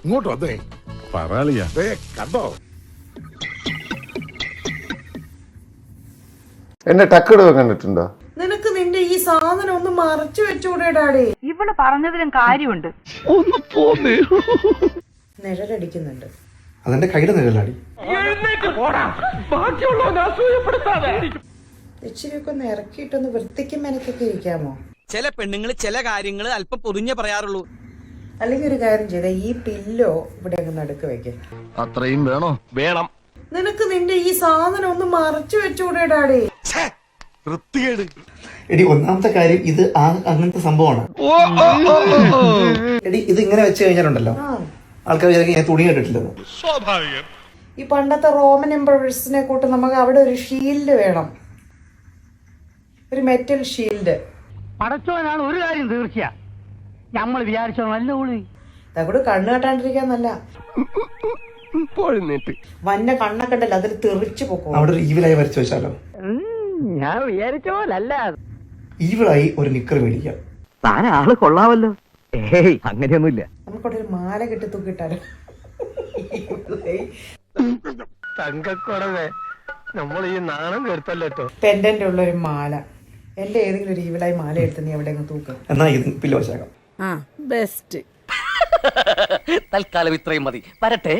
ഇങ്ങോട്ട് വന്നേ പറയാളിയാ കണ്ടോ എന്റെ ടക്കട് കണ്ടിട്ടുണ്ടോ? നിനക്ക് നിന്റെ ഈ സാധനം ഒന്ന് മറച്ചു വെച്ചുകൂടെടാടേ. ഇവള് പറഞ്ഞതിലും കാര്യമുണ്ട്. ഒന്ന് പോന്നേ. നിഴലടിക്കുന്നുണ്ട്. അതെന്റെ കയ്യിലെ നിഴലാടി. ഇച്ചിരിയൊക്കെ ഒന്ന് ഇറക്കിയിട്ടൊന്ന് വൃത്തിക്കും മെനക്കൊക്കെ ഇരിക്കാമോ? ചില പെണ്ണുങ്ങൾ ചില കാര്യങ്ങൾ അല്പം പൊതിഞ്ഞേ പറയാറുള്ളൂ. അല്ലെങ്കിൽ ഒരു കാര്യം ചെയ്ത ഈ പില്ലോ ഇവിടെ അങ്ങ് നടുക്ക് വെക്കേ. അത്രയും വേണോ? വേണം. നിനക്ക് നിന്റെ ഈ സാധനം ഒന്ന് മറച്ചു വെച്ചുകൂടെടാടേ. എടി ഒന്നാമത്തെ കാര്യം ഇത് അങ്ങനത്തെ സംഭവമാണ്. എടി ഇത് ഇങ്ങനെ വെച്ച് കഴിഞ്ഞാലുണ്ടല്ലോ ആൾക്കാർ വിചാരിക്കും ഞാൻ തുണി കണ്ടിട്ടില്ലെന്ന്. ഈ പണ്ടത്തെ റോമൻ എംപറേഴ്സിനെ കൂട്ട് നമുക്ക് അവിടെ ഒരു ഷീൽഡ് വേണം, ഒരു മെറ്റൽ ഷീൽഡ്. പടച്ചോനാണ് ഒരു കാര്യം തീർച്ചയാ, നമ്മൾ വിചാരിച്ചോ നല്ല ഉള്ളി അതുകൂടെ കണ്ണ് കെട്ടാണ്ടിരിക്കാൻ നല്ല വന്ന കണ്ണൊക്കെ ഉണ്ടല്ലോ അതിൽ തെറിച്ചു പോക്കും. അവിടെ ഒരു ഈവിലായി വരച്ചു വെച്ചാലോ? ഞാൻ വിചാരിച്ച പോലല്ല. ഈവിളായി ഒരു നിക്കർ മേടിക്കാം. താൻ ആള് കൊള്ളാമല്ലോ. ഏയ് അങ്ങനെയൊന്നുമില്ല. നമുക്കവിടെ ഒരു മാല കെട്ടി തൂക്കിട്ടാലോ? തങ്കക്കുറവേ നമ്മൾ ഈ നാണം കെടുത്തല്ലോ. പെൻഡന്റ് ഉള്ള ഒരു മാല, എന്റെ ഏതെങ്കിലും ഒരു ഈവിലായി മാല എടുത്ത് നീ എവിടെ അങ്ങ് തൂക്ക. എന്നാ ഇത് പില്ലോ വെച്ചേക്കാം. ബെസ്റ്റ്. തൽക്കാലം ഇത്രയും മതി. വരട്ടെ.